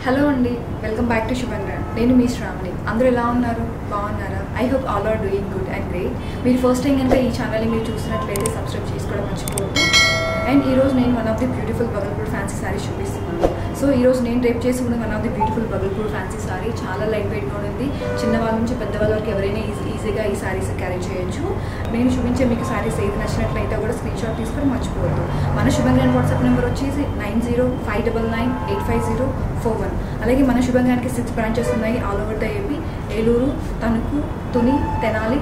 Hello అండి, welcome back to Shubham Grand. నేను మీ శ్రావణి. అందరూ ఎలా ఉన్నారు? బాగున్నారా? I hope all are doing good and great. మీరు ఫస్ట్ టైం కనుక ఈ ఛానల్ని మీరు చూసినట్లయితే సబ్స్క్రైబ్ చేసుకోవడం మర్చిపోవద్దు. అండ్ ఈరోజు నేను one of the beautiful Bhagalpur fancy sari చూపిస్తున్నాను. సో ఈరోజు నేను రేపు చేసుకున్న one of the beautiful Bhagalpur fancy sari చాలా లైట్ వెయిట్గా ఉంది. చిన్నవాళ్ళ నుంచి పెద్దవాళ్ళ వరకు ఎవరైనా ఈజీగా ఈ శారీస్ క్యారీ చేయొచ్చు. నేను చూపించే మీకు శారీస్ ఏది నచ్చినట్లయితే కూడా స్క్రీన్ షాట్ తీసుకొని మర్చిపోవద్దు. మన శుభం గ్రాండ్ వాట్సాప్ నెంబర్ వచ్చేసి 9059985041. అలాగే మన శుభం గ్రాండ్కి 6 బ్రాంచెస్ ఉన్నాయి all over the AP: Eluru, Tanuku, Tuni, Tenali,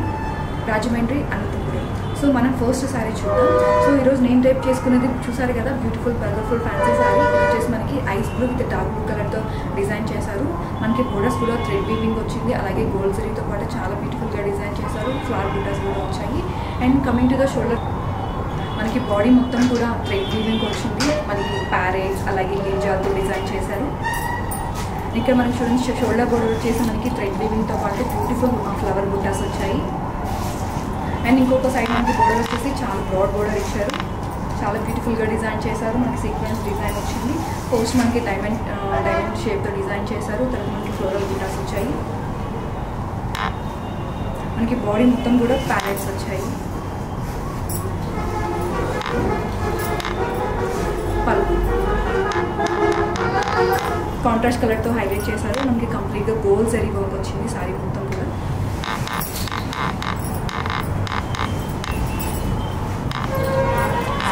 Rajahmundry, Anantapuram. So మనం ఫస్ట్ శారీ చూద్దాం. సో ఈరోజు నేను రేపు చేసుకునేది చూసారు కదా, బ్యూటిఫుల్ బగల్పూర్ ఫ్యాన్సీ శారీ. ఇది వచ్చేసి మనకి ice blue with dark blue కలర్తో డిజైన్ చేశారు. మనకి బోర్డర్స్ కూడా థ్రెడ్ వీవింగ్ వచ్చింది. అలాగే గోల్డ్ జరీతో పాటు చాలా బ్యూటిఫుల్గా డిజైన్ చేశారు. ఫ్లవర్ బుటాస్ కూడా వచ్చాయి. And coming to the shoulder, మనకి బాడీ మొత్తం కూడా థ్రెడ్ వీవింగ్ వచ్చింది. మనకి ప్యారెట్స్ అలాగే గింజాలతో డిజైన్ చేశారు. ఇక్కడ మనకి చూడండి, షోల్డర్ బోర్డర్ వచ్చేసి మనకి థ్రెడ్ వీవింగ్తో పాటు బ్యూటిఫుల్ ఫ్లవర్ బుటాస్ వచ్చాయి. అండ్ ఇంకొక సైడ్ మనకి బోర్డర్ వచ్చేసి చాలా బ్రాడ్ బోర్డర్ ఇచ్చారు. చాలా బ్యూటిఫుల్గా డిజైన్ చేశారు. మనకి సీక్వెన్స్ డిజైన్ వచ్చింది. పోస్ట్ మనకి డైమండ్ షేప్తో డిజైన్ చేశారు. తర్వాత మనకి ఫ్లోరల్ బుటాస్ వచ్చాయి. మనకి బాడీ మొత్తం కూడా ప్యారెట్స్ వచ్చాయి. పల్లు కాంట్రాస్ట్ కలర్తో హైలైట్ చేశారు. మనకి కంప్లీట్గా గోల్డ్ జరీ వర్క్ వచ్చింది శారీ మొత్తం కూడా.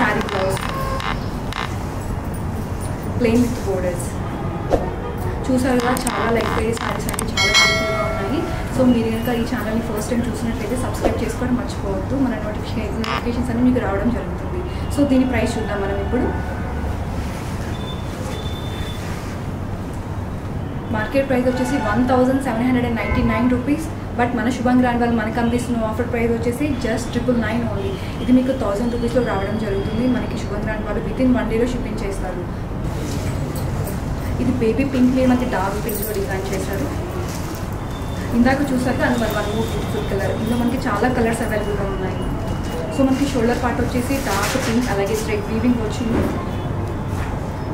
Sari blouse plain with borders. చూసారు కదా, చాలా లైట్ వెయిట్ శారీస్ అంటే చాలా బ్యూటిఫుల్గా ఉన్నాయి. సో మీరు కనుక ఈ ఛానల్ని ఫస్ట్ టైం చూసినట్లయితే సబ్స్క్రైబ్ చేసుకోవడం మర్చిపోవద్దు. మన నోటిఫికేషన్స్ అన్ని మీకు రావడం జరుగుతుంది. సో దీని ప్రైస్ చూద్దాం మనం ఇప్పుడు. మార్కెట్ ప్రైస్ వచ్చేసి 1799 రూపీస్. బట్ మన శుభం గ్రాండ్ వాళ్ళు మనకు అందిస్తున్న ఆఫర్ ప్రైస్ వచ్చేసి జస్ట్ 999 ఓన్లీ. ఇది మీకు 1000 రూపీస్లో రావడం జరుగుతుంది. మనకి శుభం గ్రాండ్ వాళ్ళు వితిన్ 1 డేలో షిప్పింగ్ చేస్తారు. ఇది బేబీ పింక్ మీద మనకి డార్క్ పింక్లో డిజైన్ చేశారు. ఇందాక చూసాక అది మన వన్ మోర్ బ్యూటిఫుల్ కలర్. ఇందులో మనకి చాలా కలర్స్ అవైలబుల్గా ఉన్నాయి. సో మనకి షోల్డర్ పార్ట్ వచ్చేసి డార్క్ పింక్ అలాగే థ్రెడ్ వీవింగ్ వచ్చింది.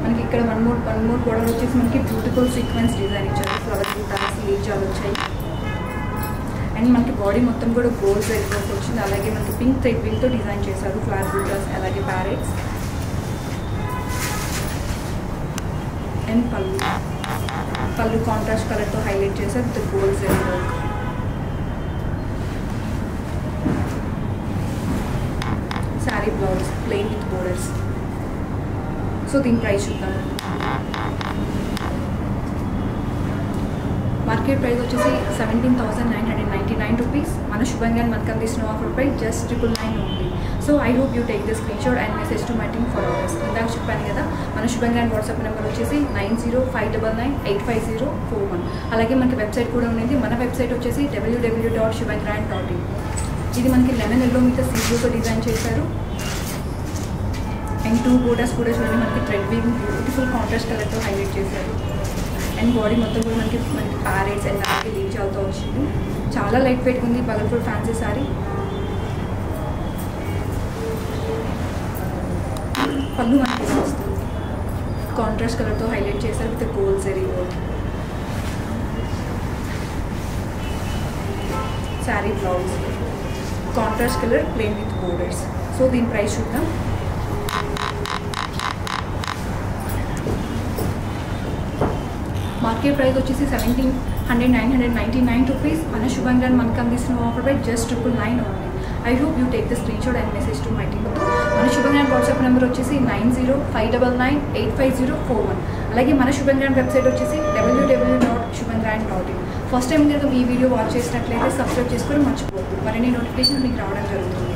మనకి ఇక్కడ వన్ మోర్ బోర్డర్ వచ్చేసి మనకి బ్యూటిఫుల్ సీక్వెన్స్ డిజైన్ ఇచ్చారు. ఫ్లవర్ బుటాస్, లీజాలు వచ్చాయి. అండ్ మనకి బాడీ మొత్తం కూడా గోల్డ్ జరీ వర్క్ వచ్చింది. అలాగే మనకి పింక్ థ్రెడ్ వీవింగ్తో డిజైన్ చేశారు. ఫ్లవర్ బుటాస్ అలాగే ప్యారెట్స్. అండ్ పళ్ళు కాంట్రాస్ట్ కలర్తో హైలైట్ చేశారు with gold zari work. Sari blouse plain with borders. So దీని ప్రైస్ చూద్దాం. మార్కెట్ ప్రైస్ వచ్చేసి 17,999 రూపీస్. మన శుభం గ్రాండ్ మనకు అందిస్తున్న offer price just 999 only. So I hope you take the screen shot and message to my team for orders. ఇందాక చెప్పాను కదా, మన శుభం గ్రాండ్ వాట్సాప్ నెంబర్ వచ్చేసి 9059985041. అలాగే మనకి వెబ్సైట్ కూడా ఉంది. మన వెబ్సైట్ వచ్చేసి www.shubhangrand.in. ఇది మనకి లెమన్ ఎల్లో మీద సీజోతో డిజైన్ చేశారు. అండ్ 2 బోర్డర్స్ కూడా చూడండి, మనకి థ్రెడ్ వీవింగ్ బ్యూటిఫుల్ కాంట్రాస్ట్ కలర్తో హైలైట్ చేశారు. అండ్ బాడీ మొత్తం కూడా మనకి ప్యారెట్స్ అండ్ అలాగే లీజాలతో వచ్చింది. చాలా లైట్ వెయిట్ ఉంది బగల్పూర్ ఫ్యాన్సీ శారీ. పళ్ళు మనకి వస్తుంది. కాంట్రాస్ట్ కలర్తో హైలైట్ చేశారు with gold zari work. Sari blouse contrast colour plain with borders. So దీని ప్రైస్ చూద్దాం. మార్కెట్ ప్రైస్ వచ్చేసి 17,999 రూపీస్. మన శుభం గ్రాండ్ మనకు అందిస్తున్న offer price just 999 only. I hope you take the screen shot and message to my team. మన శుభం grand WhatsApp number వచ్చేసి 9059985041. అలాగే మన శుభం గ్రాండ్ వెబ్సైట్ వచ్చేసి www.shubhangrand.in. ఫస్ట్ టైం కనుక ఈ వీడియో వాచ్ చేసినట్లయితే సబ్స్క్రైబ్ చేసుకొని మర్చిపోవద్దు. మరిన్ని నోటిఫికేషన్ మీకు రావడం జరుగుతుంది.